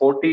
40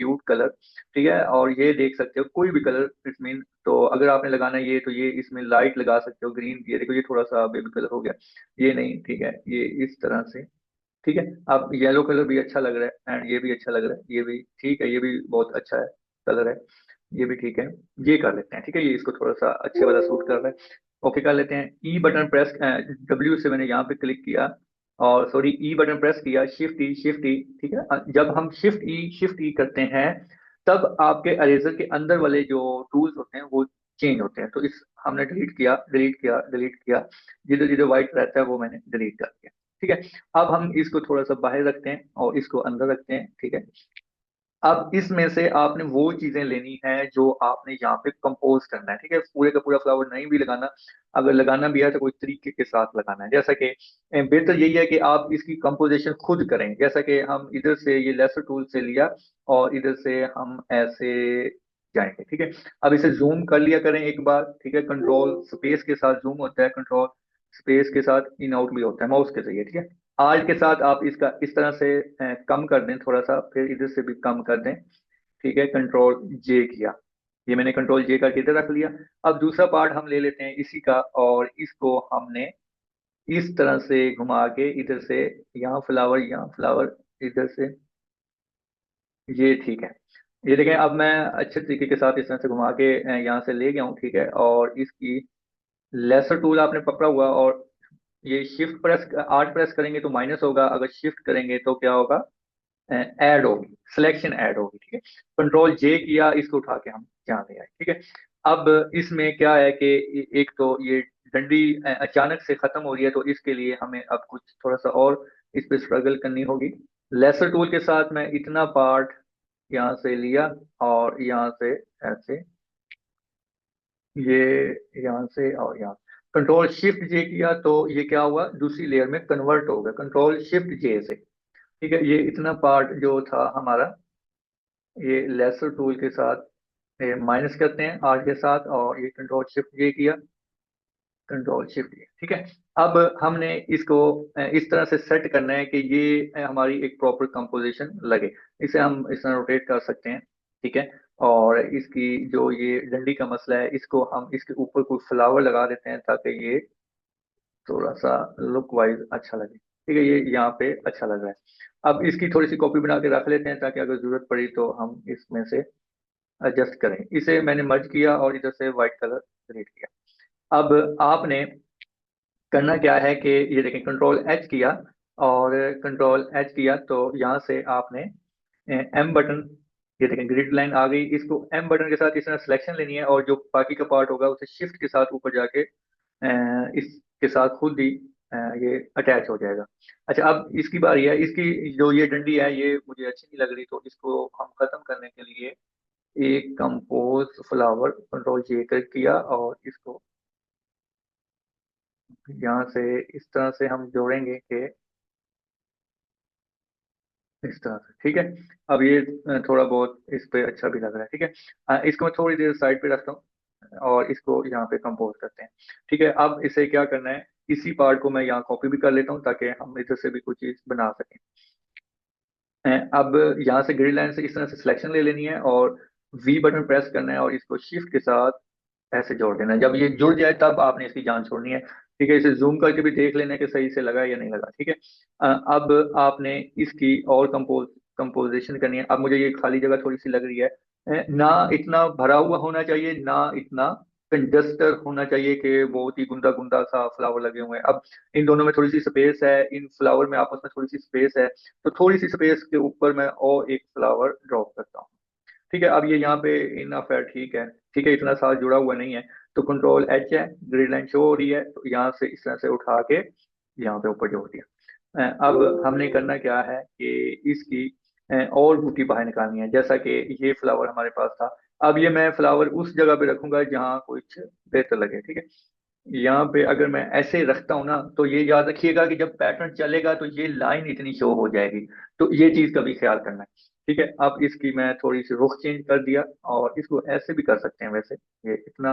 cute colour, ठीक है। और ये देख सकते हो कोई भी कलर इसमें, तो अगर आपने लगाना है ये तो ये इसमें लाइट लगा सकते हो ग्रीन, ये देखो ये थोड़ा सा बेबी कलर हो गया, ये नहीं, ठीक है, ये इस तरह से, ठीक है। अब येलो कलर भी अच्छा लग रहा है एंड ये भी अच्छा लग रहा है, ये भी ठीक है, ये भी बहुत अच्छा है कलर है, ये भी ठीक है। ये कर लेते हैं, ठीक है, ये इसको थोड़ा सा अच्छे वाला सूट कर रहा है, ओके कर लेते हैं। ई बटन प्रेस, डब्ल्यू से मैंने यहाँ पे क्लिक किया, और सॉरी ई बटन प्रेस किया, शिफ्ट ई, ठीक है। जब हम शिफ्ट ई करते हैं तब आपके अरेजर के अंदर वाले जो टूल्स होते हैं वो चेंज होते हैं, तो इस हमने डिलीट किया, जिधर जिधर व्हाइट रहता है वो मैंने डिलीट कर दिया, ठीक है। अब हम इसको थोड़ा सा बाहर रखते हैं और इसको अंदर रखते हैं, ठीक है। अब इसमें से आपने वो चीजें लेनी है जो आपने यहाँ पे कंपोज करना है, ठीक है। पूरे का पूरा फ्लावर नहीं भी लगाना, अगर लगाना भी है तो कोई तरीके के साथ लगाना है, जैसा कि बेहतर यही है कि आप इसकी कंपोजिशन खुद करें, जैसा कि हम इधर से ये लेसर टूल से लिया और इधर से हम ऐसे जाएंगे, ठीक है। अब इसे जूम कर लिया करें एक बार, ठीक है, कंट्रोल स्पेस के साथ जूम होता है, कंट्रोल स्पेस के साथ इन आउट भी होता है माउस के जरिए, ठीक है। आर्ट के साथ आप इसका इस तरह से कम कर दें थोड़ा सा, फिर इधर से भी कम कर दें, ठीक है, कंट्रोल जे किया, ये मैंने कंट्रोल जे करके इधर रख लिया। अब दूसरा पार्ट हम ले लेते हैं इसी का, और इसको हमने इस तरह से घुमा के इधर से, यहाँ फ्लावर इधर से, ये ठीक है। ये देखें, अब मैं अच्छे तरीके के साथ इस तरह से घुमा के यहाँ से ले गया हूँ, ठीक है। और इसकी लेसर टूल आपने पकड़ा हुआ, और ये शिफ्ट प्रेस, आर्ट प्रेस करेंगे तो माइनस होगा, अगर शिफ्ट करेंगे तो क्या होगा, ऐड होगी, सिलेक्शन ऐड होगी, ठीक है। कंट्रोल जे किया, इसको उठा के हम यहाँ ले आए, ठीक है। अब इसमें क्या है कि एक तो ये डंडी अचानक से खत्म हो रही है, तो इसके लिए हमें अब कुछ थोड़ा सा और इस पे स्ट्रगल करनी होगी। लेसर टूल के साथ मैं इतना पार्ट यहाँ से लिया, और यहाँ से ऐसे, ये यहाँ से और यहाँ, कंट्रोल शिफ्ट जे किया तो ये क्या हुआ, दूसरी लेयर में कन्वर्ट हो गया, कंट्रोल शिफ्ट जे से, ठीक है। ये इतना पार्ट जो था हमारा, ये लेसर टूल के साथ माइनस करते हैं आर के साथ, और ये कंट्रोल शिफ्ट ये किया, कंट्रोल शिफ्ट ये, ठीक है। अब हमने इसको इस तरह से सेट करना है कि ये हमारी एक प्रॉपर कंपोजिशन लगे, इसे हम इस तरह रोटेट कर सकते हैं, ठीक है। और इसकी जो ये डंडी का मसला है, इसको हम इसके ऊपर कोई फ्लावर लगा देते हैं ताकि ये थोड़ा सा लुक वाइज अच्छा लगे, ठीक है, ये यहाँ पे अच्छा लग रहा है। अब इसकी थोड़ी सी कॉपी बना के रख लेते हैं ताकि अगर जरूरत पड़ी तो हम इसमें से एडजस्ट करें। इसे मैंने मर्ज किया और इधर से व्हाइट कलर डिलीट किया। अब आपने करना क्या है कि ये देखें, कंट्रोल एच किया, और कंट्रोल एच किया तो यहाँ से आपने एम बटन, ये देखें ग्रिड लाइन आ गई, इसको एम बटन के साथ इस तरह सिलेक्शन लेनी है, और जो बाकी का पार्ट होगा उसे शिफ्ट के साथ ऊपर जाके इसके साथ खुद ही ये अटैच हो जाएगा। अच्छा, अब इसकी बारी है, इसकी जो ये डंडी है ये मुझे अच्छी नहीं लग रही, तो इसको हम खत्म करने के लिए एक कंपोज फ्लावर कंट्रोल जे क्लिक किया, और इसको यहाँ से इस तरह से हम जोड़ेंगे कि इस तरह से, ठीक है। अब ये थोड़ा बहुत इस पे अच्छा भी लग रहा है, ठीक है। इसको मैं थोड़ी देर साइड पे रखता हूँ और इसको यहाँ पे कंपोज करते हैं, ठीक है। अब इसे क्या करना है, इसी पार्ट को मैं यहाँ कॉपी भी कर लेता हूँ ताकि हम इधर से भी कुछ चीज बना सकें। अब यहाँ से ग्रिड लाइन से इस तरह से सिलेक्शन ले लेनी है, और वी बटन प्रेस करना है, और इसको शिफ्ट के साथ ऐसे जोड़ देना है। जब ये जुड़ जाए तब आपने इसकी जांच छोड़नी है, ठीक है। इसे जूम करके भी देख लेना है कि सही से लगा या नहीं लगा, ठीक है। अब आपने इसकी और कंपोजिशन करनी है। अब मुझे ये खाली जगह थोड़ी सी लग रही है, ना इतना भरा हुआ होना चाहिए, ना इतना कंजस्टर होना चाहिए कि बहुत ही गुंदा गुंदा सा फ्लावर लगे हुए हैं। अब इन दोनों में थोड़ी सी स्पेस है, इन फ्लावर में आपस में थोड़ी सी स्पेस है, तो थोड़ी सी स्पेस के ऊपर मैं और एक फ्लावर ड्रॉप करता हूँ, ठीक है। अब ये यहाँ पे इनफ है, ठीक है, ठीक है, इतना साथ जुड़ा हुआ नहीं है, तो कंट्रोल एच है, ग्रिड लाइन शो हो रही है, तो यहाँ से इस तरह से उठा के यहाँ पे ऊपर जोड़ दिया। अब हमने करना क्या है कि इसकी और बूटी बाहर निकालनी है, जैसा कि ये फ्लावर हमारे पास था। अब ये मैं फ्लावर उस जगह पे रखूंगा जहाँ कुछ बेहतर लगे, ठीक है। यहाँ पे अगर मैं ऐसे रखता हूँ ना, तो ये याद रखिएगा कि जब पैटर्न चलेगा तो ये लाइन इतनी शो हो जाएगी, तो ये चीज का भी ख्याल करना है, ठीक है। अब इसकी मैं थोड़ी सी रुख चेंज कर दिया, और इसको ऐसे भी कर सकते हैं, वैसे ये इतना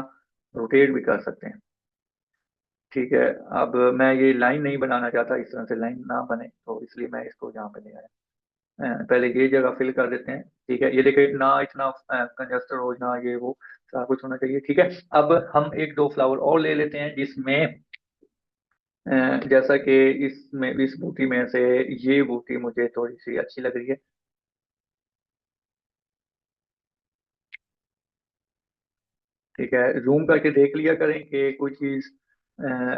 रोटेट भी कर सकते हैं, ठीक है। अब मैं ये लाइन नहीं बनाना चाहता, इस तरह से लाइन ना बने, तो इसलिए मैं इसको यहाँ पे ले आया। पहले ये जगह फिल कर देते हैं। ठीक है, ये देखिए ना इतना कंजस्टर हो ना ये वो सारा कुछ होना चाहिए। ठीक है, अब हम एक दो फ्लावर और ले लेते हैं जिसमें जैसा कि इसमें इस बूटी में से ये बूटी मुझे थोड़ी सी अच्छी लग रही है। ठीक है, जूम करके देख लिया करें कि कोई चीज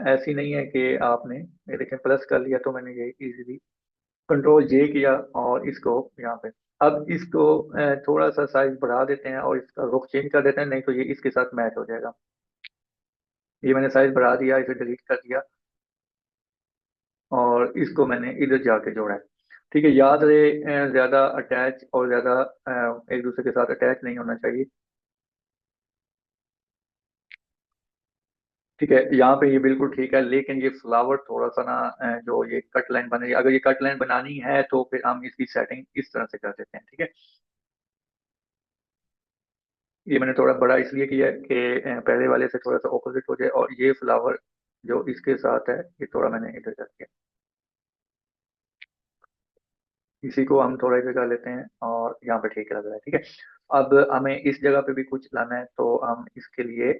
ऐसी नहीं है कि आपने ये देखें प्लस कर लिया तो मैंने ये इजीली कंट्रोल जे किया और इसको यहाँ पे। अब इसको थोड़ा सा साइज बढ़ा देते हैं और इसका रुख चेंज कर देते हैं, नहीं तो ये इसके साथ मैच हो जाएगा। ये मैंने साइज बढ़ा दिया, इसे डिलीट कर दिया और इसको मैंने इधर जाके जोड़ा है। ठीक है, याद रहे ज्यादा अटैच और ज्यादा एक दूसरे के साथ अटैच नहीं होना चाहिए। ठीक है, यहाँ पे ये बिल्कुल ठीक है, लेकिन ये फ्लावर थोड़ा सा ना जो ये कट लाइन बन रही है, अगर ये कट लाइन बनानी है तो फिर हम इसकी सेटिंग इस तरह से कर देते हैं। ठीक है, ये मैंने थोड़ा बड़ा इसलिए किया है कि पहले वाले से थोड़ा सा ऑपोजिट हो जाए और ये फ्लावर जो इसके साथ है ये थोड़ा मैंने इधर कर दिया। इसी को हम थोड़ा इधर कर लेते हैं और यहाँ पे ठीक लग रहा है। ठीक है, अब हमें इस जगह पे भी कुछ लाना है तो हम इसके लिए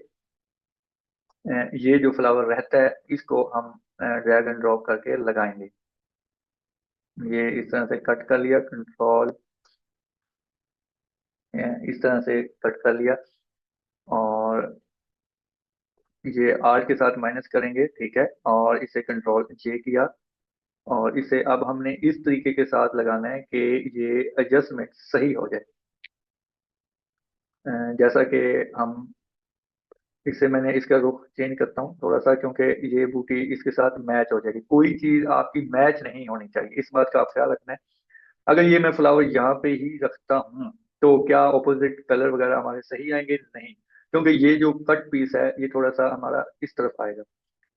ये जो फ्लावर रहता है इसको हम ड्रैग एंड ड्रॉप करके लगाएंगे। ये इस तरह से कट कर लिया, कंट्रोल इस तरह से कट कर लिया और ये आर के साथ माइनस करेंगे। ठीक है, और इसे कंट्रोल जे किया और इसे अब हमने इस तरीके के साथ लगाना है कि ये एडजस्टमेंट सही हो जाए। जैसा कि हम इससे मैंने इसका रुख चेंज करता हूँ थोड़ा सा, क्योंकि ये बूटी इसके साथ मैच हो जाएगी। कोई चीज आपकी मैच नहीं होनी चाहिए, इस बात का आप ख्याल रखना है। अगर ये मैं फ्लावर यहाँ पे ही रखता हूँ तो क्या ऑपोजिट कलर वगैरह हमारे सही आएंगे? नहीं, क्योंकि ये जो कट पीस है ये थोड़ा सा हमारा इस तरफ आएगा।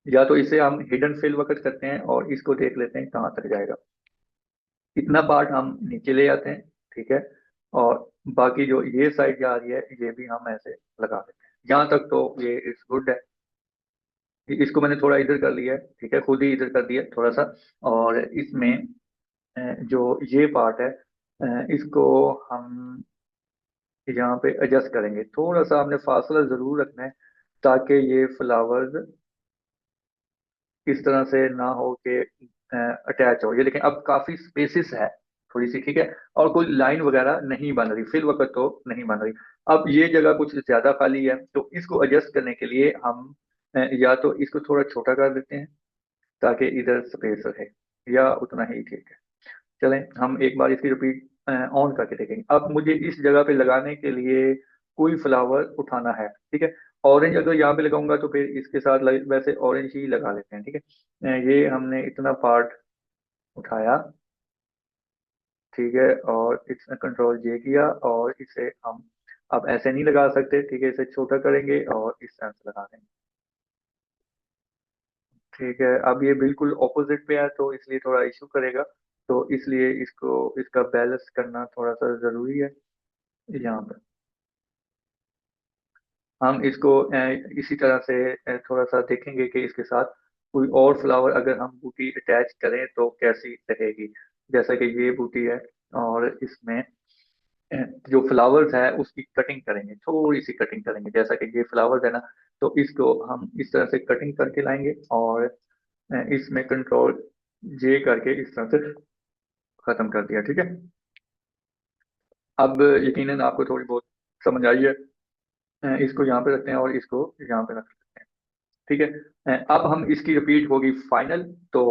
या तो इसे हम हिडन फिल वक्त करते हैं और इसको देख लेते हैं कहाँ तक जाएगा। इतना पार्ट हम नीचे ले आते हैं। ठीक है, और बाकी जो ये साइड जा रही है ये भी हम ऐसे लगा देते हैं। यहाँ तक तो ये इट्स गुड है। इसको मैंने थोड़ा इधर कर लिया है। ठीक है, खुद ही इधर कर दिया थोड़ा सा। और इसमें जो ये पार्ट है इसको हम यहाँ पे एडजस्ट करेंगे। थोड़ा सा हमने फासला जरूर रखना है ताकि ये फ्लावर्स इस तरह से ना हो कि अटैच हो। ये लेकिन अब काफी स्पेसिस है थोड़ी सी। ठीक है, और कोई लाइन वगैरह नहीं बन रही फिल वक्त तो नहीं बन रही। अब ये जगह कुछ ज्यादा खाली है तो इसको एडजस्ट करने के लिए हम या तो इसको थोड़ा छोटा कर देते हैं ताकि इधर स्पेस रहे, या उतना ही ठीक है। चलें हम एक बार इसकी रिपीट ऑन करके देखेंगे। अब मुझे इस जगह पे लगाने के लिए कोई फ्लावर उठाना है। ठीक है, ऑरेंज अगर यहाँ पे लगाऊंगा तो फिर इसके साथ वैसे ऑरेंज ही लगा लेते हैं। ठीक है, ये हमने इतना पार्ट उठाया। ठीक है, और इसमें कंट्रोल जे किया और इसे हम अब ऐसे नहीं लगा सकते। ठीक है, इसे छोटा करेंगे और इस तरह से लगा देंगे। ठीक है, अब ये बिल्कुल ऑपोजिट पे है तो इसलिए थोड़ा इशू करेगा, तो इसलिए इसको इसका बैलेंस करना थोड़ा सा जरूरी है। यहाँ पे हम इसको इसी तरह से थोड़ा सा देखेंगे कि इसके साथ कोई और फ्लावर अगर हम बूटी अटैच करें तो कैसी रहेगी। जैसा कि ये बूटी है और इसमें जो फ्लावर्स है उसकी कटिंग करेंगे, थोड़ी सी कटिंग करेंगे। जैसा कि ये फ्लावर्स है ना, तो इसको हम इस तरह से कटिंग करके लाएंगे और इसमें कंट्रोल जे करके इस तरह से खत्म कर दिया। ठीक है, अब यकीनन आपको थोड़ी बहुत समझ आई है। इसको यहाँ पे रखते हैं और इसको यहाँ पे रख सकते हैं। ठीक है, अब हम इसकी रिपीट होगी फाइनल। तो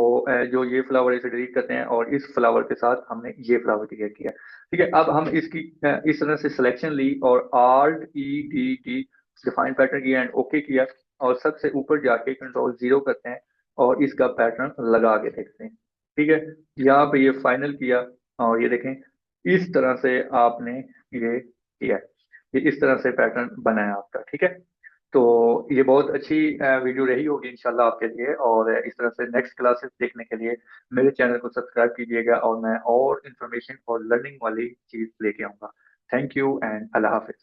जो ये फ्लावर इसे डिलीट करते हैं और इस फ्लावर के साथ हमने ये फ्लावर क्रिएट किया। ठीक है, अब हम इसकी इस तरह से सिलेक्शन ली और ALT-E-D-T डिफाइन पैटर्न किया एंड ओके किया और सबसे ऊपर जाके कंट्रोल जीरो करते हैं और इसका पैटर्न लगा के देखते हैं। ठीक है, यहाँ पे ये फाइनल किया और ये देखें इस तरह से आपने ये किया। ये इस तरह से पैटर्न बनाया आपका। ठीक है, तो ये बहुत अच्छी वीडियो रही होगी इंशाल्लाह आपके लिए। और इस तरह से नेक्स्ट क्लासेस देखने के लिए मेरे चैनल को सब्सक्राइब कीजिएगा और मैं और इन्फॉर्मेशन और लर्निंग वाली चीज लेके आऊंगा। Thank you and Allah Hafiz.